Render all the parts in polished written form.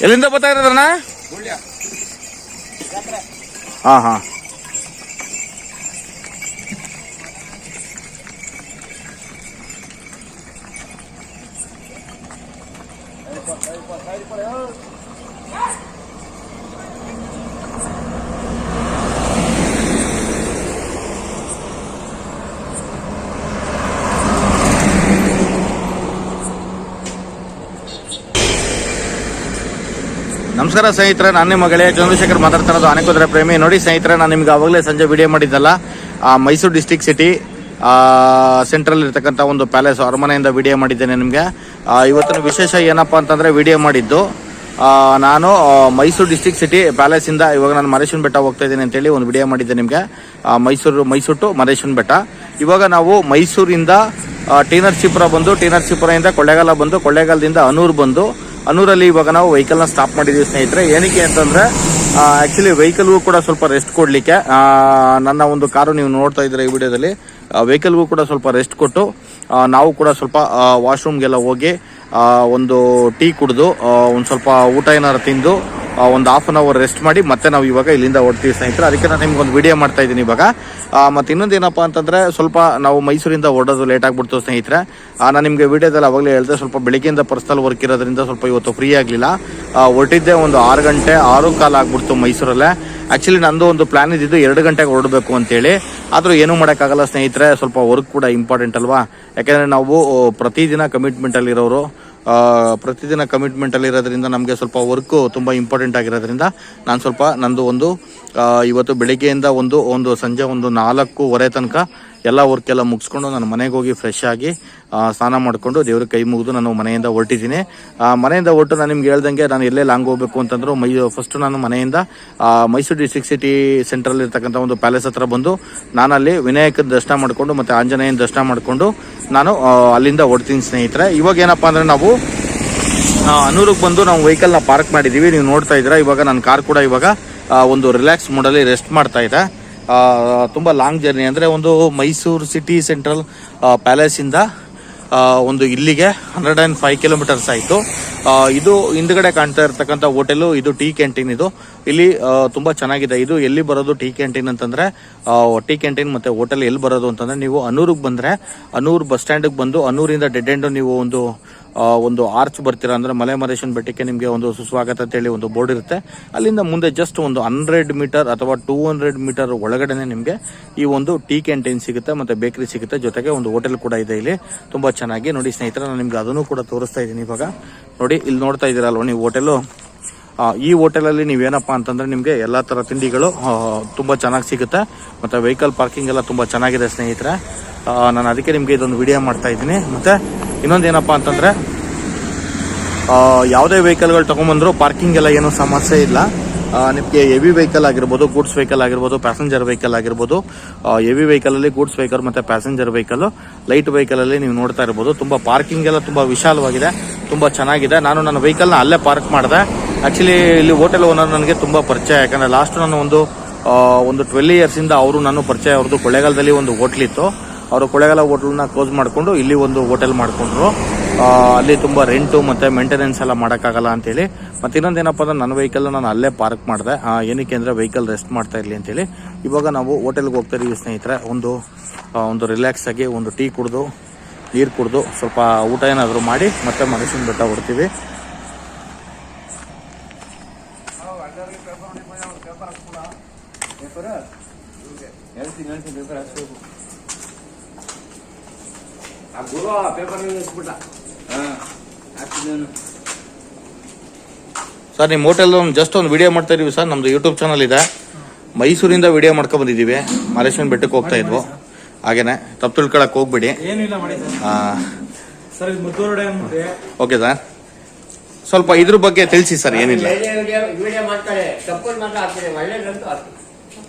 ಎಲ್ಲಿಂದ ಬರ್ತಾ ಇರೋದಣ್ಣ? ಹಾ ಹಾ. ನಮಸ್ಕಾರ ಸ್ನೇಹಿತರೆ, ನಾನು ನಿಮ್ಮ ಗೆಳೆಯ ಚಂದ್ರಶೇಖರ್ ಮಾತಾಡ್ತಾ ಇರೋದು, ಆನೆಕುದ್ರೆ ಪ್ರೇಮಿ. ನೋಡಿ ಸ್ನೇಹಿತರೆ, ನಾನು ನಿಮ್ಗೆ ಆವಾಗಲೇ ಸಂಜೆ ವಿಡಿಯೋ ಮಾಡಿದ್ದಲ್ಲ, ಮೈಸೂರು ಡಿಸ್ಟಿಕ್ ಸಿಟಿ ಸೆಂಟ್ರಲ್ ಇರ್ತಕ್ಕಂಥ ಒಂದು ಪ್ಯಾಲೇಸ್ ಅರಮನೆಯಿಂದ ವಿಡಿಯೋ ಮಾಡಿದ್ದೇನೆ ನಿಮಗೆ. ಇವತ್ತಿನ ವಿಶೇಷ ಏನಪ್ಪ ಅಂತಂದರೆ, ವಿಡಿಯೋ ಮಾಡಿದ್ದು ನಾನು ಮೈಸೂರು ಡಿಸ್ಟಿಕ್ ಸಿಟಿ ಪ್ಯಾಲೇಸಿಂದ ಇವಾಗ ನಾನು ಮರೇಶ್ವರ ಬೆಟ್ಟ ಹೋಗ್ತಾ ಇದ್ದೀನಿ ಅಂತೇಳಿ ಒಂದು ವಿಡಿಯೋ ಮಾಡಿದ್ದೆ ನಿಮಗೆ. ಮೈಸೂರು ಟು ಮರೇಶ್ವರ ಬೆಟ್ಟ. ಇವಾಗ ನಾವು ಮೈಸೂರಿಂದ ಟಿ ನರಸೀಪುರ ಬಂದು, ಟಿ ನರಸೀಪುರದಿಂದ ಕೊಳ್ಳೇಗಾಲ ಬಂದು, ಕೊಳ್ಳೇಗಾಲದಿಂದ ಅನೂರು ಬಂದು, ಅನೂರಲ್ಲಿ ಇವಾಗ ನಾವು ವೆಹಿಕಲ್ನ ಸ್ಟಾಪ್ ಮಾಡಿದ್ದೀವಿ ಸ್ನೇಹಿತರೆ. ಏನಕ್ಕೆ ಅಂತಂದರೆ, ಆ್ಯಕ್ಚುಲಿ ವೆಹಿಕಲ್ಗೂ ಕೂಡ ಸ್ವಲ್ಪ ರೆಸ್ಟ್ ಕೊಡಲಿಕ್ಕೆ. ನನ್ನ ಒಂದು ಕಾರು ನೀವು ನೋಡ್ತಾ ಇದ್ದೀರಾ ಈ ವಿಡಿಯೋದಲ್ಲಿ. ವೆಹಿಕಲ್ಗೂ ಕೂಡ ಸ್ವಲ್ಪ ರೆಸ್ಟ್ ಕೊಟ್ಟು ನಾವು ಕೂಡ ಸ್ವಲ್ಪ ವಾಶ್ರೂಮ್ಗೆಲ್ಲ ಹೋಗಿ ಒಂದು ಟೀ ಕುಡಿದು ಒಂದು ಸ್ವಲ್ಪ ಊಟ ಏನಾರು ತಿಂದು ಒಂದು ಹಾಫ್ ಅನ್ ಅವರ್ ರೆಸ್ಟ್ ಮಾಡಿ ಮತ್ತೆ ನಾವು ಇವಾಗ ಇಲ್ಲಿಂದ ಹೊಡ್ತೀವಿ ಸ್ನೇಹಿತರೆ. ಅದಕ್ಕೆ ನಾನು ನಿಮ್ಗೊಂದು ವಿಡಿಯೋ ಮಾಡ್ತಾ ಇದ್ದೀನಿ ಇವಾಗ. ಮತ್ತು ಇನ್ನೊಂದು ಏನಪ್ಪ ಅಂತಂದರೆ, ಸ್ವಲ್ಪ ನಾವು ಮೈಸೂರಿಂದ ಹೊರಡೋದು ಲೇಟ್ ಆಗಿಬಿಡ್ತು ಸ್ನೇಹಿತರೆ. ನಾನು ನಿಮಗೆ ವಿಡಿಯೋದಲ್ಲಿ ಅವಾಗಲೇ ಹೇಳಿದೆ, ಸ್ವಲ್ಪ ಬೆಳಿಗ್ಗೆಯಿಂದ ಪರ್ಸನಲ್ ವರ್ಕ್ ಇರೋದ್ರಿಂದ ಸ್ವಲ್ಪ ಇವತ್ತು ಫ್ರೀ ಆಗಲಿಲ್ಲ. ಹೊರಟಿದ್ದೆ ಒಂದು 6 ಗಂಟೆ 6:15 ಆಗಿಬಿಡ್ತು ಮೈಸೂರಲ್ಲೇ. ಆ್ಯಕ್ಚುಲಿ ನಂದು ಒಂದು ಪ್ಲಾನ್ ಇದ್ದಿದ್ದು 2 ಗಂಟೆಗೆ ಹೊರಡಬೇಕು ಅಂತೇಳಿ. ಆದರೂ ಏನೂ ಮಾಡೋಕ್ಕಾಗಲ್ಲ ಸ್ನೇಹಿತರೆ, ಸ್ವಲ್ಪ ವರ್ಕ್ ಕೂಡ ಇಂಪಾರ್ಟೆಂಟ್ ಅಲ್ವಾ. ಯಾಕೆಂದರೆ ನಾವು ಪ್ರತಿದಿನ ಕಮಿಟ್ಮೆಂಟಲ್ಲಿರೋರು, ಪ್ರತಿದಿನ ಕಮಿಟ್ಮೆಂಟಲ್ಲಿರೋದ್ರಿಂದ ನಮಗೆ ಸ್ವಲ್ಪ ವರ್ಕು ತುಂಬ ಇಂಪಾರ್ಟೆಂಟ್ ಆಗಿರೋದ್ರಿಂದ ನಾನು ಸ್ವಲ್ಪ ನಂದು ಇವತ್ತು ಬೆಳಿಗ್ಗೆಯಿಂದ ಒಂದು ಸಂಜೆ 4:15 ತನಕ ಎಲ್ಲ ವರ್ಕೆಲ್ಲ ಮುಗಿಸ್ಕೊಂಡು ನಾನು ಮನೆಗೆ ಹೋಗಿ ಫ್ರೆಶ್ ಆಗಿ ಸ್ನಾನ ಮಾಡಿಕೊಂಡು ದೇವ್ರಿಗೆ ಕೈ ಮುಗಿದು ನಾನು ಮನೆಯಿಂದ ಹೊರಟಿದ್ದೀನಿ. ಮನೆಯಿಂದ ಹೊರಟು ನಾನು ನಿಮ್ಗೆ ಹೇಳ್ದಂಗೆ, ನಾನು ಎಲ್ಲೇ ಲಾಂಗ್ ಹೋಗಬೇಕು ಅಂತಂದ್ರು ಫಸ್ಟು ನಾನು ಮನೆಯಿಂದ ಮೈಸೂರು ಡಿಸ್ಟ್ರಿಕ್ಟ್ ಸಿಟಿ ಸೆಂಟ್ರಲ್ ಇರ್ತಕ್ಕಂಥ ಒಂದು ಪ್ಯಾಲೇಸ್ ಹತ್ರ ಬಂದು ನಾನಲ್ಲಿ ವಿನಾಯಕನ ದರ್ಶನ ಮಾಡಿಕೊಂಡು ಮತ್ತು ಆಂಜನೇಯನ ದರ್ಶನ ಮಾಡಿಕೊಂಡು ನಾನು ಅಲ್ಲಿಂದ ಹೊರಡ್ತೀನಿ ಸ್ನೇಹಿತರೆ. ಇವಾಗ ಏನಪ್ಪ ಅಂದರೆ, ನಾವು ಅನೂರಿಗೆ ಬಂದು ನಾವು ವೆಹಿಕಲ್ನ ಪಾರ್ಕ್ ಮಾಡಿದ್ದೀವಿ, ನೀವು ನೋಡ್ತಾ ಇದ್ದೀರಾ. ಇವಾಗ ನನ್ನ ಕಾರ್ ಕೂಡ ಇವಾಗ ಒಂದು ರಿಲ್ಯಾಕ್ಸ್ ಮೋಡಲ್ಲಿ ರೆಸ್ಟ್ ಮಾಡ್ತಾ ಇದೆ. ತುಂಬ ಲಾಂಗ್ ಜರ್ನಿ, ಅಂದರೆ ಒಂದು ಮೈಸೂರು ಸಿಟಿ ಸೆಂಟ್ರಲ್ ಪ್ಯಾಲೇಸಿಂದ ಒಂದು ಇಲ್ಲಿಗೆ 105 ಕಿಲೋಮೀಟರ್ಸ್ ಆಯಿತು. ಇದು ಹಿಂದ್ಗಡೆ ಕಾಣ್ತಾ ಇರ್ತಕ್ಕಂಥ ಹೋಟೆಲು, ಇದು ಟೀ ಕ್ಯಾಂಟೀನ್. ಇದು ಇಲ್ಲಿ ತುಂಬ ಚೆನ್ನಾಗಿದೆ. ಇದು ಎಲ್ಲಿ ಬರೋದು ಟೀ ಕ್ಯಾಂಟೀನ್ ಅಂತಂದರೆ, ಟೀ ಕ್ಯಾಂಟೀನ್ ಮತ್ತು ಹೋಟೆಲ್ ಎಲ್ಲಿ ಬರೋದು ಅಂತಂದರೆ, ನೀವು ಅನೂರಿಗೆ ಬಂದರೆ ಅನೂರು ಬಸ್ ಸ್ಟ್ಯಾಂಡಿಗೆ ಬಂದು ಅನೂರಿಂದ ಡೆಡ್ ಎಂಡು ನೀವು ಒಂದು ಆರ್ಚ್ ಬರ್ತೀರಾ ಅಂದರೆ ಮಲೆ ಮರೇಶ್ವರ ಬೆಟ್ಟಕ್ಕೆ ನಿಮಗೆ ಒಂದು ಸುಸ್ವಾಗತ ಅಂತೇಳಿ ಒಂದು ಬೋರ್ಡ್ ಇರುತ್ತೆ. ಅಲ್ಲಿಂದ ಮುಂದೆ ಜಸ್ಟ್ ಒಂದು 100 ಮೀಟರ್ ಅಥವಾ 200 ಮೀಟರ್ ಒಳಗಡೆನೆ ನಿಮಗೆ ಈ ಒಂದು ಟೀ ಕ್ಯಾಂಟೀನ್ ಸಿಗುತ್ತೆ ಮತ್ತು ಬೇಕರಿ ಸಿಗುತ್ತೆ. ಜೊತೆಗೆ ಒಂದು ಹೋಟೆಲ್ ಕೂಡ ಇದೆ ಇಲ್ಲಿ, ತುಂಬ ಚೆನ್ನಾಗಿ. ನೋಡಿ ಸ್ನೇಹಿತರೆ, ನಾನು ನಿಮ್ಗೆ ಅದನ್ನು ಕೂಡ ತೋರಿಸ್ತಾ ಇದ್ದೀನಿ ಇವಾಗ. ನೋಡಿ, ಇಲ್ಲಿ ನೋಡ್ತಾ ಇದ್ದೀರಲ್ವ ನೀವು ಹೋಟೆಲು. ಈ ಹೋಟೆಲಲ್ಲಿ ನೀವೇನಪ್ಪ ಅಂತಂದರೆ, ನಿಮಗೆ ಎಲ್ಲ ಥರ ತಿಂಡಿಗಳು ತುಂಬ ಚೆನ್ನಾಗಿ ಸಿಗುತ್ತೆ ಮತ್ತು ವೆಹಿಕಲ್ ಪಾರ್ಕಿಂಗ್ ಎಲ್ಲ ತುಂಬ ಚೆನ್ನಾಗಿದೆ ಸ್ನೇಹಿತರೆ. ನಾನು ಅದಕ್ಕೆ ನಿಮಗೆ ಇದೊಂದು ವಿಡಿಯೋ ಮಾಡ್ತಾ ಇದ್ದೀನಿ. ಮತ್ತು ಇನ್ನೊಂದು ಏನಪ್ಪ ಅಂತಂದರೆ, ಯಾವುದೇ ವೆಹಿಕಲ್ಗಳು ತೊಗೊಂಬಂದರೂ ಪಾರ್ಕಿಂಗ್ ಎಲ್ಲ ಏನೂ ಸಮಸ್ಯೆ ಇಲ್ಲ. ನಿಮಗೆ ಹೆವಿ ವೆಹಿಕಲ್ ಆಗಿರ್ಬೋದು, ಗೂಡ್ಸ್ ವೆಹಿಕಲ್ ಆಗಿರ್ಬೋದು, ಪ್ಯಾಸೆಂಜರ್ ವೆಹಿಕಲ್ ಆಗಿರ್ಬೋದು. ಹೆವಿ ವೆಹಿಕಲಲ್ಲಿ ಗೂಡ್ಸ್ ವೆಹಿಕಲ್ ಮತ್ತು ಪ್ಯಾಸೆಂಜರ್ ವೆಹಿಕಲ್, ಲೈಟ್ ವೆಹಿಕಲಲ್ಲಿ ನೀವು ನೋಡ್ತಾ ಇರ್ಬೋದು. ತುಂಬ ಪಾರ್ಕಿಂಗ್ ಎಲ್ಲ ತುಂಬ ವಿಶಾಲವಾಗಿದೆ, ತುಂಬ ಚೆನ್ನಾಗಿದೆ. ನಾನು ನನ್ನ ವೆಹಿಕಲ್ನ ಅಲ್ಲೇ ಪಾರ್ಕ್ ಮಾಡಿದೆ. ಆ್ಯಕ್ಚುಲಿ ಇಲ್ಲಿ ಹೋಟೆಲ್ ಓನರ್ ನನಗೆ ತುಂಬ ಪರಿಚಯ. ಯಾಕಂದರೆ ಲಾಸ್ಟ್ ನಾನು ಒಂದು 12 ಇಯರ್ಸಿಂದ ನಾನು ಪರಿಚಯ. ಅವ್ರದ್ದು ಕೊಳ್ಳೇಗಾಲದಲ್ಲಿ ಒಂದು ಹೋಟ್ಲಿತ್ತು. ಅವರು ಕೊಳ್ಳೇಗಾಲ ಹೋಟ್ಲನ್ನ ಕ್ಲೋಸ್ ಮಾಡಿಕೊಂಡು ಇಲ್ಲಿ ಒಂದು ಹೋಟೆಲ್ ಮಾಡಿಕೊಂಡ್ರು. ಅಲ್ಲಿ ತುಂಬ ರೆಂಟು ಮತ್ತು ಮೇಂಟೆನೆನ್ಸ್ ಎಲ್ಲ ಮಾಡೋಕ್ಕಾಗಲ್ಲ ಅಂತೇಳಿ. ಮತ್ತು ಇನ್ನೊಂದೇನಪ್ಪ ಅಂದರೆ, ನನ್ನ ವೆಹಿಕಲ್ನ ನಾನು ಅಲ್ಲೇ ಪಾರ್ಕ್ ಮಾಡಿದೆ. ಏನಕ್ಕೆ ಅಂದರೆ, ವೆಹಿಕಲ್ ರೆಸ್ಟ್ ಮಾಡ್ತಾ ಇರಲಿ ಅಂತೇಳಿ. ಇವಾಗ ನಾವು ಹೋಟೆಲ್ಗೆ ಹೋಗ್ತಾ ಇದ್ದೀವಿ ಸ್ನೇಹಿತರೆ. ಒಂದು ರಿಲ್ಯಾಕ್ಸ್ ಆಗಿ ಒಂದು ಟೀ ಕುಡಿದು, ನೀರು ಕುಡಿದು, ಸ್ವಲ್ಪ ಊಟ ಏನಾದರೂ ಮಾಡಿ ಮತ್ತೆ ಮರೇಶ್ವರ ಬೆಟ್ಟ ಹೊಡ್ತೀವಿ. ಸರ್, ನಿಮ್ಮ ಹೋಟೆಲ್ ಜಸ್ಟ್ ಒಂದು ವಿಡಿಯೋ ಮಾಡ್ತಾ ಇದೀವಿ ಸರ್. ನಮ್ದು ಯೂಟ್ಯೂಬ್ ಚಾನಲ್ ಇದೆ. ಮೈಸೂರಿಂದ ವಿಡಿಯೋ ಮಾಡ್ಕೊಂಡು ಬಂದಿದ್ದೀವಿ. ಮರೇಶ್ವರ ಬೆಟ್ಟಕ್ಕೆ ಹೋಗ್ತಾ ಇದ್ವು. ಹಾಗೇನೆ ತಪ್ಪು ತಿಳ್ಕೊಳಕ್ ಹೋಗ್ಬಿಡಿ. ಓಕೆ ಸರ್, ಸ್ವಲ್ಪ ಇದ್ರ ಬಗ್ಗೆ ತಿಳಿಸಿ ಸರ್. ಏನಿಲ್ಲ,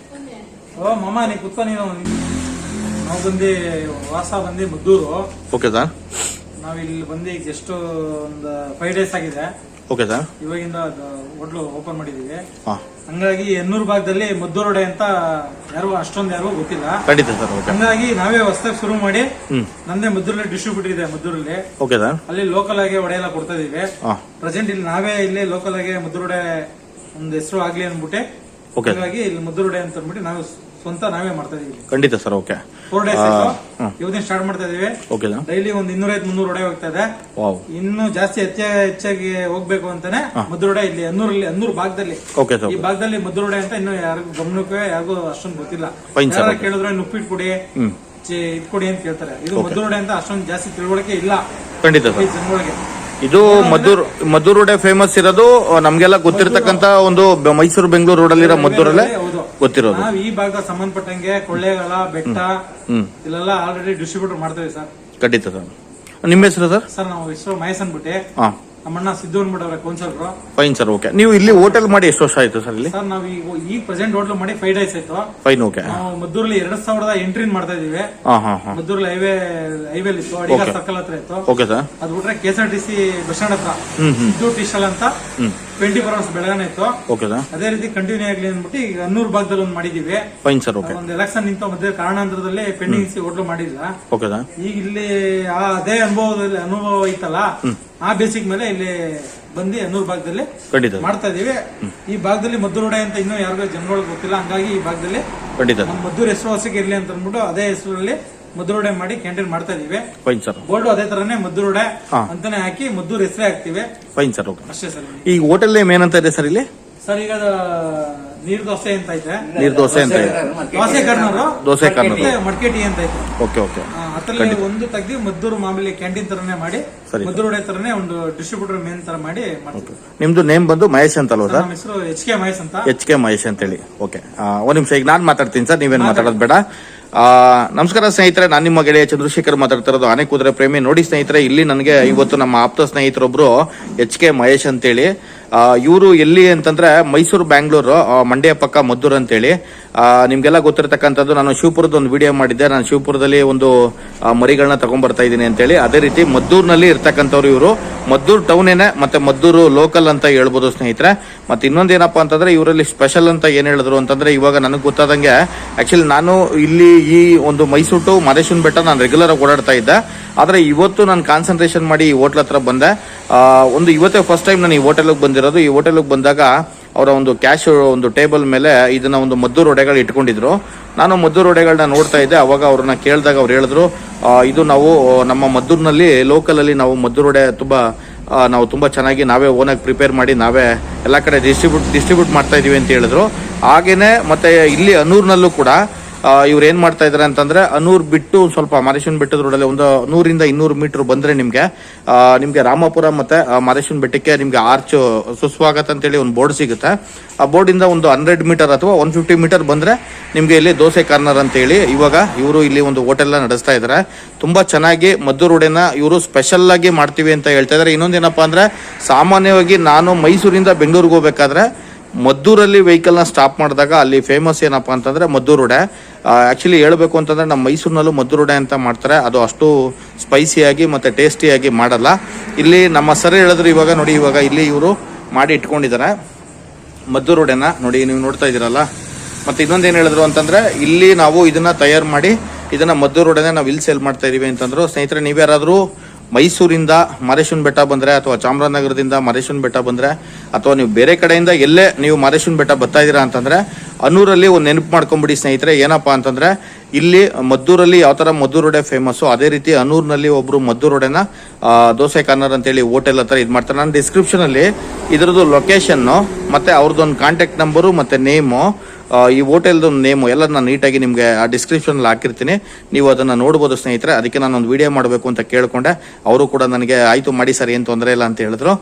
ನಾವು ವಾಸ ಮದ್ದೂರು. Okay sir. ನಾವಿಲ್ಲಿ ಬಂದು ಈಗ ಜಸ್ಟ್ ಒಂದು 5 ಡೇಸ್ ಆಗಿದೆ. Okay sir. ಇವಾಗಿಂದ ಹೋಟ್ಲು ಓಪನ್ ಮಾಡಿದೀವಿ. ಹಾ, ಹಂಗಾಗಿ ಎನ್ನೂರು ಭಾಗದಲ್ಲಿ ಮದ್ದೂರೊಡೆ ಅಂತ ಯಾರಿಗೂ ಗೊತ್ತಿಲ್ಲ. ಖಂಡಿತ ಸರ್. ಓಕೆ. ಹಂಗಾಗಿ ನಾವೇ ಹೊಸದಾಗಿ ಶುರು ಮಾಡಿ ಹ್ಮ್. ನಂದೇ ಮದ್ದೂರಲ್ಲಿ ಡಿಸ್ಟ್ರಿಬ್ಯೂಟರ್ ಇದೆ ಮದ್ದೂರಲ್ಲಿ. Okay sir. ಅಲ್ಲಿ ಲೋಕಲ್ ಆಗಿ ವಡೆ ಎಲ್ಲ ಕೊಡ್ತಾ ಇದೀವಿ. ಹಾ, ಪ್ರೆಸೆಂಟ್ ಇಲ್ಲಿ ನಾವೇ ಇಲ್ಲಿ ಲೋಕಲ್ ಆಗಿ ಮದ್ದೂರೊಡೆ ಒಂದು ಹೆಸರು ಆಗ್ಲಿ ಅನ್ಬಿಟ್ಟೆ. ಓಕೆ. ಹಾಗಾಗಿ ಇಲ್ಲಿ ಮದ್ದೂರೊಡೆ ಅಂತ ಅಂದ್ಬಿಟ್ಟು ನಾವು ಸ್ವಂತ ನಾವೇ ಮಾಡ್ತಾ ಇದೀವಿ. ಖಂಡಿತ ಸರ್. ಓಕೆ. 4 days ಇವತ್ತಿನ ಸ್ಟಾರ್ಟ್ ಮಾಡ್ತಾ ಇದೀವಿ. Okay sir. ಡೈಲಿ ಒಂದು 250-300 ವಡೆ ಹೋಗ್ತಾ ಇದೆ. ವಾವ್. ಇನ್ನು ಜಾಸ್ತಿ ಹೆಚ್ಚಾಗಿ ಹೋಗ್ಬೇಕು ಅಂತಾನೆ ಮದ್ದೂರೊಡೆ ಇಲ್ಲಿ ಅನ್ನೂರು ಭಾಗದಲ್ಲಿ. Okay sir. ಈ ಭಾಗದಲ್ಲಿ ಮದ್ದೂರೊಡೆ ಅಂತ ಇನ್ನು ಯಾರಿಗೂ ಗಮನಕ್ಕೆ ಯಾರಿಗೂ ಅಷ್ಟೊಂದು ಗೊತ್ತಿಲ್ಲ. Fine sir. ಯಾರು ಕೇಳಿದ್ರೆ ಉಪ್ಪಿಟ್ಟು ಕೊಡಿ ಇಟ್ಕೊಡಿ ಅಂತ ಕೇಳ್ತಾರೆ. ಇದು ಮದ್ದೂರೊಡೆ ಅಂತ ಅಷ್ಟೊಂದು ಜಾಸ್ತಿ ತಿಳುವಳಿಕೆ ಇಲ್ಲ ಖಂಡಿತ ಸರ್. ಜನಗಳಿಗೆ. ಇದು ಮದ್ದೂರೊಡೆ ಫೇಮಸ್ ಇರೋದು ನಮ್ಗೆಲ್ಲ ಗೊತ್ತಿರತಕ್ಕಂತ ಒಂದು ಮೈಸೂರು ಬೆಂಗಳೂರು ರೋಡಲ್ಲಿರೋ ಮದ್ದೂರಲ್ಲೇ ಗೊತ್ತಿರೋದು. ನಾವು ಈ ಭಾಗದ ಸಂಬಂಧಪಟ್ಟಂಗೆ ಕೊಳ್ಳೇಗಾಲ ಬೆಟ್ಟ ಇಲ್ಲೆಲ್ಲ ಆಲ್ರೆಡಿ ಡಿಸ್ಟ್ರಿಬ್ಯೂಟರ್ ಮಾಡ್ತೇವೆ ಸರ್. ಖಂಡಿತ ಸರ್. ನಿಮ್ಮ ಹೆಸರು ಸರ್? ಸರ್ ನಾವು ಹೆಸರು ಮಹೇಶ್ ಅನ್ಬಿಟ್ಟೆ. ಹಾ, ನಮ್ಮಣ್ಣ ಸಿದ್ದು ಅನ್ಬಿಟ್ಟವ್ರೆ ಕೌನ್ಸಲ್ರು. Fine sir. ಓಕೆ. ನೀವು ಇಲ್ಲಿ ಹೋಟೆಲ್ ಮಾಡಿ ಎಷ್ಟು ವರ್ಷ ಆಯ್ತು ಸರ್ ಇಲ್ಲಿ? ಸರ್ ನಾವು ಈ ಪ್ರೆಸೆಂಟ್ ಹೋಟ್ಲು ಮಾಡಿ 5 days ಆಯ್ತು. ಫೈನ್. ಓಕೆ. ನಾವು ಮದ್ದೂರಲ್ಲಿ 2000 ಎಂಟ್ರಿ ಮಾಡ್ತಾ ಇದೀವಿ. ಮದ್ದೂರಲ್ಲಿ ಹೈವೇ ಇತ್ತು, ಅಡಿಗ ಸರ್ಕಲ್ ಹತ್ರ ಇತ್ತು. Okay sir. ಅದು ಬಿಟ್ರೆ KSRTC ಬಸ್ ಸ್ಟ್ಯಾಂಡ್ ಹತ್ರ ಸಿದ್ದು ಟೀ ಸ್ಟಾಲ್ ಅಂತ 24 hours ಬೆಳಗಾನೆ ಇತ್ತು. Okay sir. ಅದೇ ರೀತಿ ಕಂಟಿನ್ಯೂ ಆಗ್ಲಿ ಅಂದ್ಬಿಟ್ಟು ಈಗ ಅನ್ನೂರು ಭಾಗದಲ್ಲಿ ಒಂದು ಮಾಡಿದೀವಿ. Fine sir. ಓಕೆ. ಒಂದು ಎಲೆಕ್ಷನ್ ನಿಂತ ಮಧ್ಯೆ ಕಾರಣಾಂತರದಲ್ಲಿ ಪೆಂಡಿಂಗ್ ಹೋಟ್ಲು ಮಾಡಿಲ್ಲ. Okay sir. ಈಗ ಇಲ್ಲಿ ಅದೇ ಅನುಭವ ಐತಲ್ಲ, ಆ ಬೇಸಿಕ್ ಮೇಲೆ ಇಲ್ಲಿ ಬಂದು ಅನ್ನೂರು ಭಾಗದಲ್ಲಿ ಖಂಡಿತ ಮಾಡ್ತಾ ಇದೀವಿ. ಈ ಭಾಗದಲ್ಲಿ ಮದ್ದೂರೊಡೆ ಅಂತ ಇನ್ನೂ ಯಾರಿಗೂ ಜನಗಳಿಗೆ ಗೊತ್ತಿಲ್ಲ. ಹಂಗಾಗಿ ಈ ಭಾಗದಲ್ಲಿ ಖಂಡಿತ ನಮ್ಮ ಮದ್ದೂರು ಹೆಸರು ಹೊಸಕ್ಕೆ ಇರ್ಲಿ ಅಂತ ಅಂದ್ಬಿಟ್ಟು ಅದೇ ಹೆಸರಲ್ಲಿ ಮದ್ದೂರೊಡೆ ಮಾಡಿ ಕ್ಯಾಂಟೀನ್ ಮಾಡ್ತಾ ಇದೀವಿ. Fine sir. ಬೋರ್ಡ್ ಅದೇ ತರನೇ ಮದ್ದೂರೊಡೆ ಅಂತಾನೆ ಹಾಕಿ ಮದ್ದೂರು ಹೆಸರೇ ಹಾಕ್ತಿವಿ. Fine sir. ಓಕೆ. ಅಷ್ಟೇ ಸರ್. ಈ ಹೋಟೆಲ್ ನೇಮ್ ಏನಂತ ಇದೆ ಸರ್ ಇಲ್ಲಿ? ಸರ್ ಈಗ ನೀರ್ ದೋಸೆ ಅಂತ ಐತೆ. ನೀರ್ ದೋಸೆ ಅಂತ ಇದೆ. ದೋಸೆ ಕಾರ್ನರು, ದೋಸೆ ಕಾರ್ನರು, ಮಡ್ಕೇಟಿ ಅಂತ ಐತೆ. ಓಕೆ. ಓಕೆ. ಅದ್ರಲ್ಲಿ ಒಂದು ತೆಗ್ದು ಮದ್ದೂರು ಮಾಮೂಲಿ ಕ್ಯಾಂಟೀನ್ ತರನೇ ಮಾಡಿ ಮದ್ದೂರೊಡೆ ತರನೇ ಒಂದು ಡಿಸ್ಟ್ರಿಬ್ಯೂಟರ್ ಮೇನ್ ತರ ಮಾಡಿ ಮಾಡ್ತೀವಿ. ನಿಮ್ದು ನೇಮ್ ಬಂದು ಮಹೇಶ್ ಅಂತ ಅಲ್ವಾ ಸರ್? ನಮ್ಮ ಹೆಸರು HK ಮಹೇಶ್ ಅಂತ. HK ಮಹೇಶ್ ಅಂತ ಹೇಳಿ. ಓಕೆ. ಒಂದ್ ನಿಮಿಷ, ಈಗ ನಾನ್ ಮಾತಾಡ್ತೀನಿ ಸರ್, ನೀವೇನ್ ಮಾತಾಡೋದು ಬೇಡ. ನಮಸ್ಕಾರ ಸ್ನೇಹಿತರೆ, ನಾನು ನಿಮ್ಮ ಗೆಳೆಯ ಚಂದ್ರಶೇಖರ್ ಮಾತಾಡ್ತಾ ಇರೋದು, ಆನೆ ಕುದುರೆ ಪ್ರೇಮಿ. ನೋಡಿ ಸ್ನೇಹಿತರೆ, ಇಲ್ಲಿ ನನಗೆ ಇವತ್ತು ನಮ್ಮ ಆಪ್ತ ಸ್ನೇಹಿತರೊಬ್ರು HK ಮಹೇಶ್ ಅಂತೇಳಿ, ಇವರು ಎಲ್ಲಿ ಅಂತಂದ್ರೆ ಮೈಸೂರು ಬ್ಯಾಂಗ್ಳೂರು ಮಂಡ್ಯ ಪಕ್ಕ ಮದ್ದೂರು ಅಂತೇಳಿ. ನಿಮ್ಗೆಲ್ಲ ಗೊತ್ತಿರತಕ್ಕಂಥದ್ದು, ನಾನು ಶಿವಪುರದ ಒಂದು ವಿಡಿಯೋ ಮಾಡಿದ್ದೆ. ನಾನು ಶಿವಪುರದಲ್ಲಿ ಒಂದು ಮರಿಗಳನ್ನ ತಗೊಂಡ್ ಬರ್ತಾ ಇದ್ದೀನಿ ಅಂತೇಳಿ. ಅದೇ ರೀತಿ ಮದ್ದೂರಿನಲ್ಲಿ ಇರ್ತಕ್ಕಂಥವ್ರು ಇವರು. ಮದ್ದೂರು ಟೌನೇನೆ, ಮತ್ತೆ ಮದ್ದೂರು ಲೋಕಲ್ ಅಂತ ಹೇಳ್ಬೋದು ಸ್ನೇಹಿತರೆ. ಮತ್ತೆ ಇನ್ನೊಂದೇನಪ್ಪಾ ಅಂತಂದ್ರೆ, ಇವರಲ್ಲಿ ಸ್ಪೆಷಲ್ ಅಂತ ಏನ್ ಹೇಳಿದ್ರು ಅಂತಂದ್ರೆ, ಇವಾಗ ನನಗೆ ಗೊತ್ತಾದಂಗೆ ಆಕ್ಚುಲಿ ನಾನು ಇಲ್ಲಿ ಈ ಒಂದು ಮೈಸೂರು ಟು ಮಾದೇಶ್ವರ ಬೆಟ್ಟ ನಾನು ರೆಗ್ಯುಲರ್ ಆಗಿ ಓಡಾಡ್ತಾ ಇದ್ದೆ. ಆದ್ರೆ ಇವತ್ತು ನಾನು ಕಾನ್ಸಂಟ್ರೇಷನ್ ಮಾಡಿ ಈ ಹೋಟ್ಲ್ ಹತ್ರ ಬಂದೆ. ಇವತ್ತೇ ಫಸ್ಟ್ ಟೈಮ್ ನಾನು ಈ ಹೋಟೆಲ್ಗೆ ಬಂದಿರೋದು. ಈ ಹೋಟೆಲ್ಗೆ ಬಂದಾಗ ಅವರ ಒಂದು ಕ್ಯಾಶ್ ಒಂದು ಟೇಬಲ್ ಮೇಲೆ ಇದನ್ನ ಒಂದು ಮದ್ದೂರು ವಡೆಗಳು ಇಟ್ಕೊಂಡಿದ್ರು. ನಾನು ಮದ್ದೂರು ವಡೆಗಳನ್ನ ನೋಡ್ತಾ ಇದ್ದೆ. ಅವಾಗ ಅವ್ರನ್ನ ಕೇಳಿದಾಗ ಅವ್ರು ಹೇಳಿದ್ರು, ಇದು ನಾವು ನಮ್ಮ ಮದ್ದೂರಿನಲ್ಲಿ ಲೋಕಲ್ ಅಲ್ಲಿ ನಾವು ಮದ್ದೂರು ವಡೆ ನಾವು ತುಂಬಾ ಚೆನ್ನಾಗಿ ನಾವೇ ಓನಾಗಿ ಪ್ರಿಪೇರ್ ಮಾಡಿ ನಾವೇ ಎಲ್ಲ ಕಡೆ ಡಿಸ್ಟ್ರಿಬ್ಯೂಟ್ ಮಾಡ್ತಾ ಇದೀವಿ ಅಂತ ಹೇಳಿದ್ರು. ಹಾಗೇನೆ ಮತ್ತೆ ಇಲ್ಲಿ ಅನ್ನೂರ್ನಲ್ಲೂ ಕೂಡ ಇವ್ರು ಏನ್ ಮಾಡ್ತಾ ಇದಾರೆ ಅಂತಂದ್ರೆ, ಅನ್ನೂರ್ ಬಿಟ್ಟು ಸ್ವಲ್ಪ ಮಾದೇಶ್ವರ ಬೆಟ್ಟದ ರೋಡಲ್ಲಿ ಒಂದು 100-200 ಮೀಟರ್ ಬಂದ್ರೆ ನಿಮ್ಗೆ ರಾಮಪುರ ಮತ್ತೆ ಮಾದೇಶ್ವರ ಬೆಟ್ಟಕ್ಕೆ ನಿಮ್ಗೆ ಆರ್ಚ್ ಸುಸ್ವಾಗತ ಅಂತೇಳಿ ಒಂದು ಬೋರ್ಡ್ ಸಿಗುತ್ತೆ. ಆ ಬೋರ್ಡ್ ಇಂದ ಒಂದು 100 ಮೀಟರ್ ಅಥವಾ 150 ಮೀಟರ್ ಬಂದ್ರೆ ನಿಮ್ಗೆ ಇಲ್ಲಿ ದೋಸೆ ಕಾರ್ನರ್ ಅಂತ ಹೇಳಿ ಇವಾಗ ಇವರು ಇಲ್ಲಿ ಒಂದು ಹೋಟೆಲ್ ನಡೆಸ್ತಾ ಇದಾರೆ. ತುಂಬಾ ಚೆನ್ನಾಗಿ ಮದ್ದೂರು ವಡೆನ ಇವರು ಸ್ಪೆಷಲ್ ಆಗಿ ಮಾಡ್ತೀವಿ ಅಂತ ಹೇಳ್ತಾ ಇದಾರೆ. ಇನ್ನೊಂದೇನಪ್ಪಾ ಅಂದ್ರೆ, ಸಾಮಾನ್ಯವಾಗಿ ನಾನು ಮೈಸೂರಿಂದ ಬೆಂಗಳೂರಿಗೆ ಹೋಗ್ಬೇಕಾದ್ರೆ ಮದ್ದೂರಲ್ಲಿ ವೆಹಿಕಲ್ ನ ಸ್ಟಾಪ್ ಮಾಡಿದಾಗ ಅಲ್ಲಿ ಫೇಮಸ್ ಏನಪ್ಪಾ ಅಂತಂದ್ರೆ ಮದ್ದೂರು ವಡೆ. ಆಕ್ಚುಲಿ ಹೇಳ್ಬೇಕು ಅಂತಂದ್ರೆ ನಮ್ಮ ಮೈಸೂರಿನಲ್ಲೂ ಮದ್ದೂರು ವಡೆ ಅಂತ ಮಾಡ್ತಾರೆ. ಅದು ಅಷ್ಟು ಸ್ಪೈಸಿಯಾಗಿ ಮತ್ತೆ ಟೇಸ್ಟಿಯಾಗಿ ಮಾಡಲ್ಲ. ಇಲ್ಲಿ ನಮ್ಮ ಸರ್ ಹೇಳಿದ್ರು, ಇವಾಗ ನೋಡಿ, ಇವಾಗ ಇಲ್ಲಿ ಇವರು ಮಾಡಿ ಇಟ್ಕೊಂಡಿದ್ದಾರೆ ಮದ್ದೂರು ವಡೆನ. ನೋಡಿ, ನೀವು ನೋಡ್ತಾ ಇದೀರಲ್ಲ. ಮತ್ತೆ ಇನ್ನೊಂದೇನು ಹೇಳಿದ್ರು ಅಂತಂದ್ರೆ, ಇಲ್ಲಿ ನಾವು ಇದನ್ನ ತಯಾರು ಮಾಡಿ ಇದನ್ನ ಮದ್ದೂರು ವಡೆನ ನಾವು ಇಲ್ಲಿ ಸೇಲ್ ಮಾಡ್ತಾ ಇದೀವಿ ಅಂತಂದ್ರು. ಸ್ನೇಹಿತರೆ, ನೀವ್ಯಾರಾದ್ರೂ ಮೈಸೂರಿಂದ ಮಾದೇಶ್ವರ ಬೆಟ್ಟ ಬಂದ್ರೆ ಅಥವಾ ಚಾಮರಾಜನಗರದಿಂದ ಮಾದೇಶ್ವರ ಬೆಟ್ಟ ಬಂದ್ರೆ ಅಥವಾ ನೀವು ಬೇರೆ ಕಡೆಯಿಂದ ಎಲ್ಲೇ ನೀವು ಮಾದೇಶ್ವರ ಬೆಟ್ಟ ಬರ್ತಾ ಇದೀರಾ ಅಂತಂದ್ರೆ ಅನ್ನೂರಲ್ಲಿ ಒಂದು ನೆನಪು ಮಾಡ್ಕೊಂಡ್ಬಿಡಿ ಸ್ನೇಹಿತರೆ. ಏನಪ್ಪಾ ಅಂತಂದ್ರೆ, ಇಲ್ಲಿ ಮದ್ದೂರಲ್ಲಿ ಯಾವ ತರ ಮದ್ದೂರು ವಡೆ ಫೇಮಸ್, ಅದೇ ರೀತಿ ಅನ್ನೂರ್ನಲ್ಲಿ ಒಬ್ರು ಮದ್ದೂರು ವಡೆನ ದೋಸೆ ಕಾರ್ನರ್ ಅಂತೇಳಿ ಹೋಟೆಲ್ ಹತ್ರ ಇದು ಮಾಡ್ತಾರೆ. ನಾನು ಡಿಸ್ಕ್ರಿಪ್ಷನ್ ಅಲ್ಲಿ ಇದರದ್ದು ಲೊಕೇಶನ್ ಮತ್ತೆ ಅವ್ರದ್ದೊಂದು ಕಾಂಟ್ಯಾಕ್ಟ್ ನಂಬರು ಮತ್ತೆ ನೇಮು, ಈ ಹೋಟೆಲ್ದು ನೇಮು ಎಲ್ಲ ನಾನು ನೀಟಾಗಿ ನಿಮಗೆ ಆ ಡಿಸ್ಕ್ರಿಪ್ಷನ್ ಹಾಕಿರ್ತೀನಿ. ನೀವು ಅದನ್ನ ನೋಡ್ಬೋದು ಸ್ನೇಹಿತರೆ. ಅದಕ್ಕೆ ನಾನು ಒಂದು ವಿಡಿಯೋ ಮಾಡಬೇಕು ಅಂತ ಕೇಳ್ಕೊಂಡೆ. ಅವರು ಕೂಡ ನನಗೆ ಆಯ್ತು ಮಾಡಿ ಸರ್, ಏನ್ ತೊಂದರೆ ಇಲ್ಲ ಅಂತ ಹೇಳಿದ್ರು.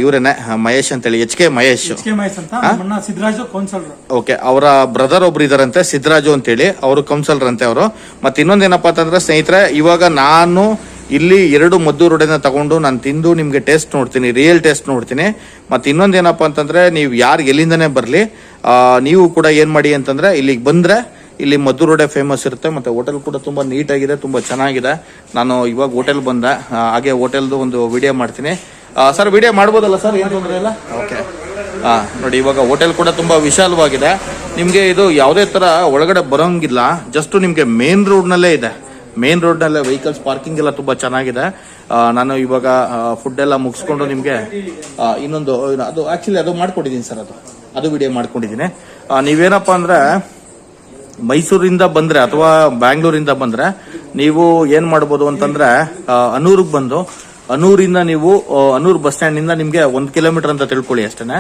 ಇವರೇನೆ ಮಹೇಶ್ ಅಂತೇಳಿ, HK ಮಹೇಶ್ ಅಂತ. ಸಿದ್ದರಾಜು ಕೌನ್ಸಲರ್. ಓಕೆ. ಅವರ ಬ್ರದರ್ ಒಬ್ರು ಇದಾರಂತೆ, ಸಿದ್ದರಾಜು ಅಂತೇಳಿ, ಅವರು ಕೌನ್ಸಲರ್ ಅಂತೆ ಅವರು. ಮತ್ತೆ ಇನ್ನೊಂದೇನಪ್ಪಾ ಅಂತಂದ್ರೆ ಸ್ನೇಹಿತರೆ, ಇವಾಗ ನಾನು ಇಲ್ಲಿ 2 ಮದ್ದೂರು ವಡೆನ ತಗೊಂಡು ನಾನು ತಿಂದು ನಿಮ್ಗೆ ಟೇಸ್ಟ್ ನೋಡ್ತೀನಿ, ರಿಯಲ್ ಟೇಸ್ಟ್ ನೋಡ್ತೀನಿ. ಮತ್ತೆ ಇನ್ನೊಂದೇನಪ್ಪಾ ಅಂತಂದ್ರೆ, ನೀವು ಯಾರು ಎಲ್ಲಿಂದನೇ ಬರ್ಲಿ, ನೀವು ಕೂಡ ಏನ್ ಮಾಡಿ ಅಂತಂದ್ರೆ, ಇಲ್ಲಿಗೆ ಬಂದ್ರೆ ಇಲ್ಲಿ ಮದ್ದೂರು ವಡೆ ಫೇಮಸ್ ಇರುತ್ತೆ. ಮತ್ತೆ ಹೋಟೆಲ್ ಕೂಡ ತುಂಬಾ ನೀಟ್ ಆಗಿದೆ, ತುಂಬಾ ಚೆನ್ನಾಗಿದೆ. ನಾನು ಇವಾಗ ಹೋಟೆಲ್ ಬಂದೆ, ಹಾಗೆ ಹೋಟೆಲ್ದು ಒಂದು ವಿಡಿಯೋ ಮಾಡ್ತೀನಿ. ಸರ್ ವಿಡಿಯೋ ಮಾಡ್ಬೋದಲ್ಲ ಸರ್, ಏನು ತೊಂದರೆ ಇಲ್ಲ? ಓಕೆ. ನೋಡಿ ಇವಾಗ ಹೋಟೆಲ್ ಕೂಡ ತುಂಬ ವಿಶಾಲವಾಗಿದೆ. ನಿಮಗೆ ಇದು ಯಾವುದೇ ಥರ ಒಳಗಡೆ ಬರೋಂಗಿಲ್ಲ, ಜಸ್ಟ್ ನಿಮಗೆ ಮೇನ್ ರೋಡ್ನಲ್ಲೇ ಇದೆ. ಮೇನ್ ರೋಡ್ನಲ್ಲೇ ವೆಹಿಕಲ್ಸ್ ಪಾರ್ಕಿಂಗ್ ಎಲ್ಲ ತುಂಬ ಚೆನ್ನಾಗಿದೆ. ನಾನು ಇವಾಗ ಫುಡ್ ಎಲ್ಲ ಮುಗಿಸ್ಕೊಂಡು ನಿಮಗೆ ಇನ್ನೊಂದು ಅದು ಆ್ಯಕ್ಚುಲಿ ಅದು ಮಾಡ್ಕೊಂಡಿದ್ದೀನಿ ಸರ್, ಅದು ವಿಡಿಯೋ ಮಾಡ್ಕೊಂಡಿದ್ದೀನಿ. ನೀವೇನಪ್ಪ ಅಂದರೆ ಮೈಸೂರಿಂದ ಬಂದರೆ ಅಥವಾ ಬ್ಯಾಂಗ್ಳೂರಿಂದ ಬಂದರೆ ನೀವು ಏನು ಮಾಡ್ಬೋದು ಅಂತಂದರೆ ಅನೂರಿಗೆ ಬಂದು ಅನೂರಿಂದ ನೀವು ಅನೂರು ಬಸ್ ಸ್ಟ್ಯಾಂಡಿಂದ ನಿಮಗೆ 1 ಕಿಲೋಮೀಟರ್ ಅಂತ ತಿಳ್ಕೊಳ್ಳಿ ಅಷ್ಟೇ.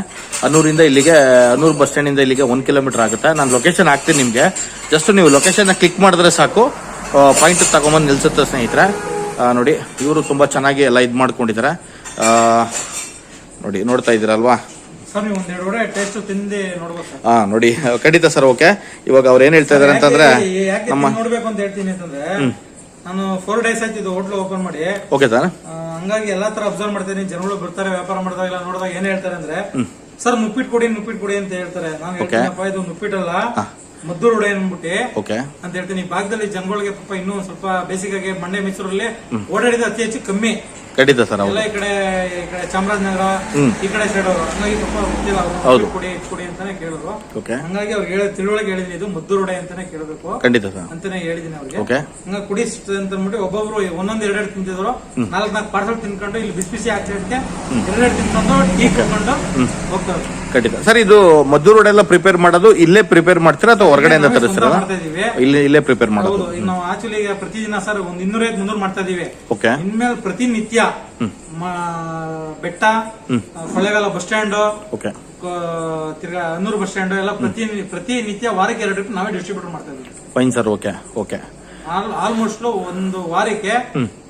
ಅನೂರಿಂದ ಇಲ್ಲಿಗೆ ಅನೂರು ಬಸ್ ಸ್ಟ್ಯಾಂಡಿಂದ ಇಲ್ಲಿಗೆ 1 ಕಿಲೋಮೀಟರ್ ಆಗುತ್ತೆ. ನಾನು ಲೊಕೇಶನ್ ಹಾಕ್ತೀನಿ ನಿಮಗೆ, ಜಸ್ಟ್ ನೀವು ಲೊಕೇಶನ್ನ ಕ್ಲಿಕ್ ಮಾಡಿದ್ರೆ ಸಾಕು, ಪಾಯಿಂಟ್ ತಗೊಂಬಂದು ನಿಲ್ಸುತ್ತೆ ಸ್ನೇಹಿತರೆ. ನೋಡಿ ಇವರು ತುಂಬ ಚೆನ್ನಾಗಿ ಎಲ್ಲ ಇದು ಮಾಡ್ಕೊಂಡಿದ್ದಾರೆ. ನೋಡಿ ನೋಡ್ತಾ ಇದ್ದೀರಲ್ವಾ? ನೋಡಿ ಖಂಡಿತ ಸರ್. ಓಕೆ, ಇವಾಗ ಅವ್ರು ಏನ್ ಹೇಳ್ತಾ ಇದಾರೆ ಅಂತಂದ್ರೆ ನಮ್ಮ ನೋಡ್ಬೇಕು ಅಂತ ಹೇಳ್ತೀನಿ ಅಂತಂದ್ರೆ ನಾನು 4 days ಆಯ್ತು ಇದು ಹೋಟ್ಲ್ ಓಪನ್ ಮಾಡಿ. Okay sir. ಹಂಗಾಗಿ ಎಲ್ಲಾ ತರ ಅಬ್ಸರ್ವ್ ಮಾಡ್ತೀನಿ. ಜನಗಳು ಬರ್ತಾರೆ ವ್ಯಾಪಾರ ಮಾಡಿದಾಗ ನೋಡಿದಾಗ ಏನ್ ಹೇಳ್ತಾರೆ ಅಂದ್ರೆ, ಸರ್ ನುಪ್ಪಿಟ್ಟು ಕೊಡಿ ಅಂತ ಹೇಳ್ತಾರೆ. ನಾನು ಹೇಳ್ತೀನಪ್ಪ ಇದು ನುಪ್ಪಿಟ್ಟಲ್ಲ, ಮದ್ದೂರು ವಡೆ ಅಂದ್ಬಿಟ್ಟು ಅಂತ ಹೇಳ್ತೀನಿ. ಈ ಭಾಗದಲ್ಲಿ ಜನಗಳಿಗೆ ಪಾಪ ಇನ್ನೂ ಸ್ವಲ್ಪ ಬೇಸಿಕ್ ಆಗಿ ಮಂಡ್ಯ ಮೈಸೂರಲ್ಲಿ ಓಡಾಡಿದ ಅತಿ ಹೆಚ್ಚು ಕಮ್ಮಿ. ಖಂಡಿತ ಸರ್. ಎಲ್ಲ ಈ ಕಡೆ ಚಾಮರಾಜನಗರ ಈ ಕಡೆ ಸೈಡ್ ಅವರು, ಹಂಗಾಗಿ ಪಾಪ ಗೊತ್ತಿಲ್ಲ ಕೊಡಿ ಅಂತಾನೆ ಕೇಳಿದ್ರು. ಹಂಗಾಗಿ ಅವ್ರಿಗೆ ತಿಳುವಳಿಕೆ ಹೇಳಿದೀನಿ, ಇದು ಮದ್ದೂರು ವಡೆ ಅಂತಾನೆ ಕೇಳಬೇಕು ಅಂತಾನೆ ಹೇಳಿದೀನಿ ಅವ್ರಿಗೆ. ಹಂಗಾಗಿ ಕುಡಿ ಅಂತ ಅಂದ್ಬಿಟ್ಟು ಒಬ್ಬೊಬ್ರು ಒಂದೊಂದ್ 2 ತಿಂತಿದ್ರು, 4 ಪಾರ್ಸಲ್ ತಿನ್ಕೊಂಡು ಇಲ್ಲಿ ಬಿಸಿ ಆಗ್ತಿದ್ದಕ್ಕೆ 2 ತಿನ್ಕೊಂಡು ಟೀ ಕುಡ್ಕೊಂಡು ಹೋಗ್ತಾರೆ. ಖಂಡಿತ ಸರ್. ಇದು ಮದ್ದೂರು ವಡೆ ಎಲ್ಲ ಪ್ರಿಪೇರ್ ಮಾಡೋದು ಇಲ್ಲೇ ಪ್ರಿಪೇರ್ ಮಾಡ್ತೀರಾ ಅಥವಾ ಹೊರಗಡೆಯಿಂದ ತರಿಸ್ತೀರಾ? ಇಲ್ಲೇ ಪ್ರಿಪೇರ್ ಮಾಡೋದು. ನಾವು ಆಕ್ಚುಲಿ ಪ್ರತಿದಿನ ಸರ್ ಒಂದ್ 200-300 ಮಾಡ್ತಾ ಇದೀವಿ. ಇನ್ಮೇಲೆ ಪ್ರತಿನಿತ್ಯ ಬೆಟ್ಟ, ಕೊಳ್ಳೇಗಾಲ ಬಸ್ ಸ್ಟ್ಯಾಂಡ್, ತಿರ್ಗಾ ಅನೂರು ಬಸ್ ಸ್ಟ್ಯಾಂಡ್ ಎಲ್ಲ ಪ್ರತಿನಿತ್ಯ ವಾರಕ್ಕೆ 2 ಟ್ರಿಪ್ ನಾವೇ ಡಿಸ್ಟ್ರಿಬ್ಯೂಟರ್ ಮಾಡ್ತಾ ಇದೀವಿ. Fine sir. ಓಕೆ. ಆಲ್ಮೋಸ್ಟ್ ಒಂದು ವಾರಕ್ಕೆ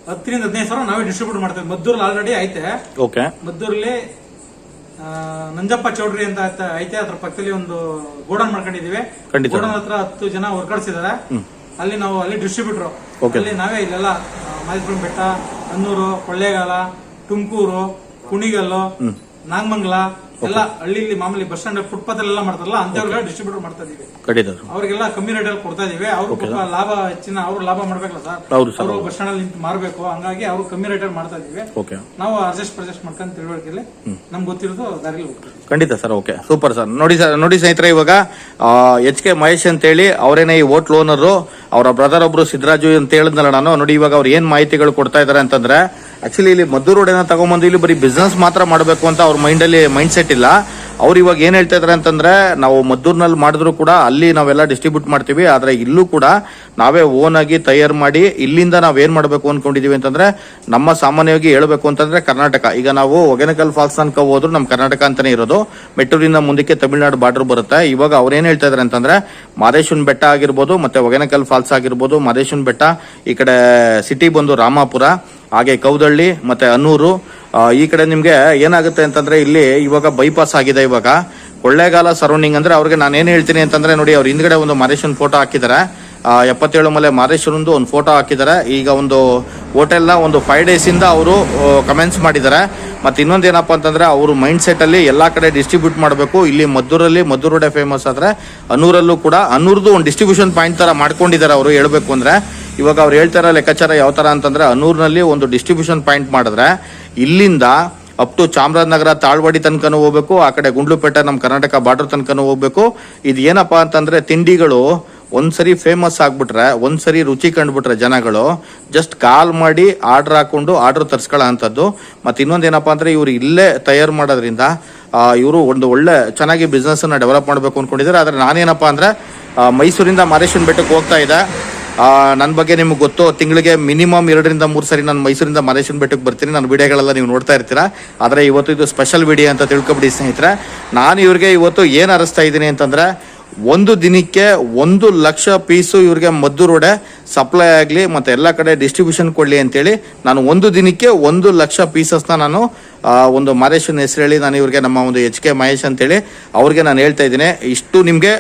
10-15 ಸಾವಿರ ನಾವೇ ಡಿಸ್ಟ್ರಿಬ್ಯೂಟ್ ಮಾಡ್ತಾ ಇದ್ದೀವಿ. ಮದ್ದೂರಲ್ಲಿ ಆಲ್ರೆಡಿ ಐತೆ. ಮದ್ದೂರಲ್ಲಿ ನಂಜಪ್ಪ ಚೌಡ್ರಿ ಅಂತ ಐತೆ, ಅದ್ರ ಪಕ್ಕದಲ್ಲಿ ಒಂದು ಗೋಡನ್ ಮಾಡ್ಕೊಂಡಿದೀವಿ. ಗೋಡನ್ ಹತ್ರ 10 ಜನ ವರ್ಕರ್ಸ್ ಇದಾರೆ. ಅಲ್ಲಿ ಡಿಸ್ಟ್ರಿಬ್ಯೂಟರ್ ಅಲ್ಲಿ ನಾವೇ ಇಲ್ಲೆಲ್ಲ ಮಾದೇಶ್ವರಂ ಬೆಟ್ಟ, ಅನ್ನೂರು, ಕೊಳ್ಳೇಗಾಲ, ತುಮಕೂರು, ಕುಣಿಗಲ್ಲು, ನಾಗಮಂಗಲ ಎಲ್ಲ ಹಳ್ಳಿ ಮಾಮೂಲಿ ಬಸ್ ಸ್ಟ್ಯಾಂಡ್ ಫುಟ್ಪಾತ್ ಎಲ್ಲ ಮಾಡ್ತಾರಲ್ಲ ಅಂತವ್ರಿಗೆಲ್ಲ ಡಿಸ್ಟ್ರಿಬ್ಯೂಟರ್ ಮಾಡ್ತಾ ಇದೀವಿ. ಅವ್ರಿಗೆಲ್ಲ ಕಮ್ಮಿ ರೇಟ್ ಅಲ್ಲಿ ಕೊಡ್ತಾ ಇದೀವಿ. ಅವ್ರು ಲಾಭ ಹೆಚ್ಚಿನ, ಅವ್ರು ಲಾಭ ಮಾಡ್ಬೇಕಲ್ಲ ಸರ್, ಅವರು ಬಸ್ ಸ್ಟ್ಯಾಂಡ್ ಅಲ್ಲಿ ನಿಂತು ಮಾರ್ಬೇಕು. ಹಂಗಾಗಿ ಅವ್ರು ಕಮ್ಮಿ ರೇಟ್ ಅಲ್ಲಿ ಮಾಡ್ತಾ ಇದೀವಿ. ನಾವು ಅಡ್ಜಸ್ಟ್ ಮಾಡ್ಕೊಂಡು ತಿಳುವಳಿಕೆಯಲ್ಲಿ ನಮ್ಗೆ ಗೊತ್ತಿರೋದು ದಾರಿಲಿ ಹೋಗ್ತೀವಿ. ಖಂಡಿತ ಸರ್. Okay, super sir. ನೋಡಿ ಸ್ನೇಹಿತರೆ, ಇವಾಗ HK ಮಹೇಶ್ ಅಂತ ಹೇಳಿ ಅವರೇನೆ ಈ ಹೋಟ್ಲ್ ಓನರ್. ಅವರ ಬ್ರದರ್ ಒಬ್ರು ಸಿದ್ದರಾಜು ಅಂತ ಹೇಳಿದ್ನಲ್ಲ ನಾನು. ನೋಡಿ ಇವಾಗ ಅವ್ರು ಏನ್ ಮಾಹಿತಿಗಳು ಕೊಡ್ತಾ ಇದಾರೆ ಅಂತಂದ್ರೆ, ಆಕ್ಚುಲಿ ಇಲ್ಲಿ ಮದ್ದೂರು ವಡೆನ ತಗೊಂಡ್ಬಂದು ಇಲ್ಲಿ ಬರೀ ಬಿಸ್ನೆಸ್ ಮಾತ್ರ ಮಾಡಬೇಕು ಅಂತ ಅವ್ರ ಮೈಂಡ್ ಸೆಟ್ ಇಲ್ಲ. ಅವ್ರು ಇವಾಗ ಏನ್ ಹೇಳ್ತಾ ಇದಾರೆ ಅಂತಂದ್ರೆ, ನಾವು ಮದ್ದೂರ್ನಲ್ಲಿ ಮಾಡಿದ್ರು ಕೂಡ ಅಲ್ಲಿ ನಾವೆಲ್ಲ ಡಿಸ್ಟ್ರಿಬ್ಯೂಟ್ ಮಾಡ್ತೀವಿ, ಆದ್ರೆ ಇಲ್ಲೂ ಕೂಡ ನಾವೇ ಓನ್ ಆಗಿ ತಯಾರು ಮಾಡಿ ಇಲ್ಲಿಂದ ನಾವೇನ್ ಮಾಡಬೇಕು ಅನ್ಕೊಂಡಿದೀವಿ ಅಂತಂದ್ರೆ, ನಮ್ಮ ಸಾಮಾನ್ಯವಾಗಿ ಹೇಳ್ಬೇಕು ಅಂತಂದ್ರೆ ಕರ್ನಾಟಕ, ಈಗ ನಾವು ಹೊಗೇನಕಲ್ ಫಾಲ್ಸ್ ತನಕ ಹೋದ್ರು ನಮ್ ಕರ್ನಾಟಕ ಅಂತಾನೆ ಇರೋದು. ಮೆಟ್ಟೂರಿನ ಮುಂದಕ್ಕೆ ತಮಿಳುನಾಡು ಬಾರ್ಡರ್ ಬರುತ್ತೆ. ಇವಾಗ ಅವ್ರೇನ್ ಹೇಳ್ತಾ ಇದಾರೆ ಅಂತಂದ್ರೆ, ಮಾದೇಶ್ವರನ ಬೆಟ್ಟ ಆಗಿರ್ಬೋದು, ಮತ್ತೆ ಹೊಗೇನಕಲ್ ಫಾಲ್ಸ್ ಆಗಿರ್ಬೋದು, ಮಾದೇಶ್ವರನ ಬೆಟ್ಟ, ಈ ಕಡೆ ಸಿಟಿ ಬಂದು ರಾಮಾಪುರ, ಹಾಗೆ ಕೌದಳ್ಳಿ ಮತ್ತೆ ಅನೂರು, ಈ ಕಡೆ ನಿಮ್ಗೆ ಏನಾಗುತ್ತೆ ಅಂತಂದ್ರೆ ಇಲ್ಲಿ ಇವಾಗ ಬೈಪಾಸ್ ಆಗಿದೆ. ಇವಾಗ ಕೊಳ್ಳೇಗಾಲ ಸರೌಂಡಿಂಗ್ ಅಂದ್ರೆ ಅವ್ರಿಗೆ ನಾನು ಏನ್ ಹೇಳ್ತೀನಿ ಅಂತಂದ್ರೆ, ನೋಡಿ ಅವ್ರ ಹಿಂದ್ಗಡೆ ಒಂದು ಮಾದೇಶ್ವರನ್ ಫೋಟೋ ಹಾಕಿದ್ದಾರೆ, 77 ಮಲೆ ಮಾದೇಶ್ವರಂದು ಒಂದು ಫೋಟೋ ಹಾಕಿದ್ದಾರೆ. ಈಗ ಒಂದು ಹೋಟೆಲ್ನ ಒಂದು 5 days ಇಂದ ಅವರು ಕಮೆನ್ಸ್ ಮಾಡಿದ್ದಾರೆ. ಮತ್ತೆ ಇನ್ನೊಂದೇನಪ್ಪ ಅಂತಂದ್ರೆ, ಅವರು ಮೈಂಡ್ ಸೆಟ್ ಅಲ್ಲಿ ಎಲ್ಲಾ ಕಡೆ ಡಿಸ್ಟ್ರಿಬ್ಯೂಟ್ ಮಾಡಬೇಕು. ಇಲ್ಲಿ ಮದ್ದೂರು ವಡೆ ಫೇಮಸ್ ಆದ್ರೆ ಅನೂರಲ್ಲೂ ಕೂಡ ಅನೂರ್ದು ಒಂದು ಡಿಸ್ಟ್ರಿಬ್ಯೂಷನ್ ಪಾಯಿಂಟ್ ತರ ಮಾಡ್ಕೊಂಡಿದ್ದಾರೆ ಅವರು. ಹೇಳ್ಬೇಕು ಅಂದ್ರೆ ಇವಾಗ ಅವ್ರು ಹೇಳ್ತಾರ ಲೆಕ್ಕಾಚಾರ ಯಾವ ತರ ಅಂತಂದ್ರೆ, ಅನೂರ್ನಲ್ಲಿ ಒಂದು ಡಿಸ್ಟ್ರಿಬ್ಯೂಷನ್ ಪಾಯಿಂಟ್ ಮಾಡಿದ್ರೆ ಇಲ್ಲಿಂದ ಅಪ್ ಟು ಚಾಮರಾಜನಗರ ತಾಳ್ವಾಡಿ ತನಕನೂ ಹೋಗ್ಬೇಕು, ಆ ಕಡೆ ಗುಂಡ್ಲುಪೇಟೆ ನಮ್ಮ ಕರ್ನಾಟಕ ಬಾರ್ಡರ್ ತನಕನೂ ಹೋಗ್ಬೇಕು. ಇದು ಏನಪ್ಪಾ ಅಂತಂದ್ರೆ, ತಿಂಡಿಗಳು ಒಂದ್ಸರಿ ಫೇಮಸ್ ಆಗ್ಬಿಟ್ರೆ, ಒಂದ್ಸರಿ ರುಚಿ ಕಂಡುಬಿಟ್ರೆ ಜನಗಳು ಜಸ್ಟ್ ಕಾಲ್ ಮಾಡಿ ಆರ್ಡರ್ ಹಾಕೊಂಡು ಆರ್ಡರ್ ತರಿಸ್ಕೊಳ್ಳೋ ಅಂಥದ್ದು. ಮತ್ತೆ ಇನ್ನೊಂದೇನಪ್ಪ ಅಂದ್ರೆ, ಇವ್ರು ಇಲ್ಲೇ ತಯಾರು ಮಾಡೋದ್ರಿಂದ ಇವರು ಒಂದು ಒಳ್ಳೆ ಚೆನ್ನಾಗಿ ಬಿಸ್ನೆಸ್ ಅನ್ನ ಡೆವಲಪ್ ಮಾಡಬೇಕು ಅನ್ಕೊಂಡಿದ್ದಾರೆ. ಆದ್ರೆ ನಾನೇನಪ್ಪ ಅಂದ್ರೆ, ಮೈಸೂರಿಂದ ಮಾದೇಶ್ವರನ ಬೆಟ್ಟಕ್ಕೆ ಹೋಗ್ತಾ ಇದೆ. ನನ್ನ ಬಗ್ಗೆ ನಿಮ್ಗೆ ಗೊತ್ತು, ತಿಂಗಳಿಗೆ ಮಿನಿಮಮ್ 2-3 ಸರಿ ನಾನು ಮೈಸೂರಿಂದ ಮಾದೇಶ್ವರನ ಬೆಟ್ಟಕ್ಕೆ ಬರ್ತೀನಿ. ನನ್ನ ವಿಡಿಯೋಗಳೆಲ್ಲ ನೀವು ನೋಡ್ತಾ ಇರ್ತೀರಾ. ಆದರೆ ಇವತ್ತು ಇದು ಸ್ಪೆಷಲ್ ವಿಡಿಯೋ ಅಂತ ತಿಳ್ಕೊಬಿಡಿ ಸ್ನೇಹಿತರೆ. ನಾನು ಇವ್ರಿಗೆ ಇವತ್ತು ಏನು ಅರಸ್ತಾ ಇದ್ದೀನಿ ಅಂತಂದ್ರೆ, ಒಂದು ದಿನಕ್ಕೆ 1 ಲಕ್ಷ ಪೀಸು ಇವ್ರಿಗೆ ಮದ್ದೂರು ವಡೆ ಸಪ್ಲೈ ಆಗಲಿ ಮತ್ತು ಎಲ್ಲ ಕಡೆ ಡಿಸ್ಟ್ರಿಬ್ಯೂಷನ್ ಕೊಡಲಿ ಅಂತೇಳಿ ನಾನು ಒಂದು ದಿನಕ್ಕೆ 1 ಲಕ್ಷ ಪೀಸಸ್ನ ನಾನು ಒಂದು ಮಾದೇಶ್ವರನ ಹೆಸರು ಹೇಳಿ ನಾನು ಇವ್ರಿಗೆ ನಮ್ಮ ಒಂದು HK ಮಹೇಶ್ ಅಂತೇಳಿ ಅವ್ರಿಗೆ ನಾನು ಹೇಳ್ತಾ ಇದ್ದೀನಿ. ಇಷ್ಟು ನಿಮಗೆ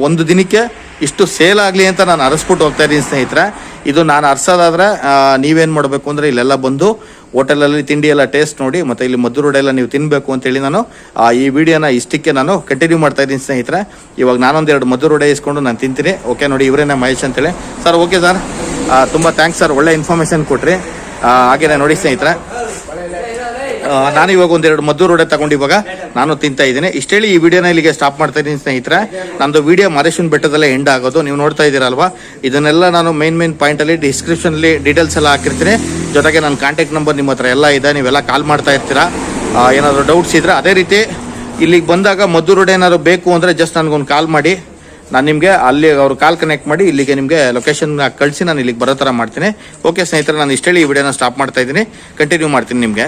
ಒಂದು ದಿನಕ್ಕೆ ಇಷ್ಟು ಸೇಲ್ ಆಗಲಿ ಅಂತ ನಾನು ಅರಸ್ಬಿಟ್ಟು ಹೋಗ್ತಾ ಇದ್ದೀನಿ ಸ್ನೇಹಿತರೆ. ಇದು ನಾನು ಅರ್ಸೋದಾದ್ರೆ ನೀವೇನು ಮಾಡಬೇಕು ಅಂದರೆ, ಇಲ್ಲೆಲ್ಲ ಬಂದು ಹೋಟೆಲಲ್ಲಿ ತಿಂಡಿ ಎಲ್ಲ ಟೇಸ್ಟ್ ನೋಡಿ, ಮತ್ತು ಇಲ್ಲಿ ಮದ್ದೂರು ವಡೆ ಎಲ್ಲ ನೀವು ತಿನ್ನಬೇಕು ಅಂತೇಳಿ ನಾನು ಈ ವಿಡಿಯೋನ ಇಷ್ಟಕ್ಕೆ ನಾನು ಕಂಟಿನ್ಯೂ ಮಾಡ್ತಾ ಇದ್ದೀನಿ ಸ್ನೇಹಿತರೆ. ಇವಾಗ ನಾನೊಂದೆರಡು ಮದ್ದೂರು ವಡೆ ಇಸ್ಕೊಂಡು ನಾನು ತಿಂತೀನಿ. ಓಕೆ, ನೋಡಿ ಇವರೇನೆ ಮಹೇಶ್ ಅಂತೇಳಿ ಸರ್. ಓಕೆ ಸರ್, ತುಂಬ ಥ್ಯಾಂಕ್ಸ್ ಸರ್, ಒಳ್ಳೆ ಇನ್ಫಾರ್ಮೇಷನ್ ಕೊಟ್ರಿ. ಹಾಗೇನೆ ನೋಡಿ ಸ್ನೇಹಿತರೆ, ನಾನು ಇವಾಗ ಒಂದೆರಡು ಮದ್ದೂರು ವಡೆ ತಗೊಂಡು ಇವಾಗ ನಾನು ತಿಂತಾ ಇದ್ದೀನಿ. ಇಷ್ಟೇಳಿ ಈ ವಿಡಿಯೋನ ಇಲ್ಲಿಗೆ ಸ್ಟಾಪ್ ಮಾಡ್ತಾ ಇದ್ದೀನಿ ಸ್ನೇಹಿತರೆ. ನಂದು ವಿಡಿಯೋ ಮಾದೇಶ್ವರನ ಬೆಟ್ಟದಲ್ಲೇ ಎಂಡ್ ಆಗೋದು. ನೀವು ನೋಡ್ತಾ ಇದ್ದೀರಲ್ವಾ, ಇದನ್ನೆಲ್ಲ ನಾನು ಮೇನ್ ಪಾಯಿಂಟ್ ಅಲ್ಲಿ ಡಿಸ್ಕ್ರಿಪ್ಷನ್ ಅಲ್ಲಿ ಡೀಟೇಲ್ಸ್ ಎಲ್ಲ ಹಾಕಿರ್ತೀನಿ. ಜೊತೆಗೆ ನನ್ನ ಕಾಂಟ್ಯಾಕ್ಟ್ ನಂಬರ್ ನಿಮ್ಮ ಹತ್ರ ಎಲ್ಲ ಇದೆ, ನೀವೆಲ್ಲ ಕಾಲ್ ಮಾಡ್ತಾ ಇರ್ತೀರಾ ಏನಾದರೂ ಡೌಟ್ಸ್ ಇದ್ರೆ. ಅದೇ ರೀತಿ ಇಲ್ಲಿಗೆ ಬಂದಾಗ ಮದ್ದೂರು ವಡೆ ಏನಾದ್ರು ಬೇಕು ಅಂದರೆ ಜಸ್ಟ್ ನನಗೊಂದು ಕಾಲ್ ಮಾಡಿ, ನಾನು ನಿಮಗೆ ಅಲ್ಲಿ ಅವ್ರು ಕಾಲ್ ಕನೆಕ್ಟ್ ಮಾಡಿ ಇಲ್ಲಿಗೆ ನಿಮಗೆ ಲೊಕೇಶನ್ ಕಳಿಸಿ ನಾನು ಇಲ್ಲಿಗೆ ಬರೋ ಥರ ಮಾಡ್ತೀನಿ. ಓಕೆ ಸ್ನೇಹಿತರೆ, ನಾನು ಇಷ್ಟೇಳಿ ಈ ವಿಡಿಯೋನ ಸ್ಟಾಪ್ ಮಾಡ್ತಾ ಇದ್ದೀನಿ. ಕಂಟಿನ್ಯೂ ಮಾಡ್ತೀನಿ ನಿಮಗೆ.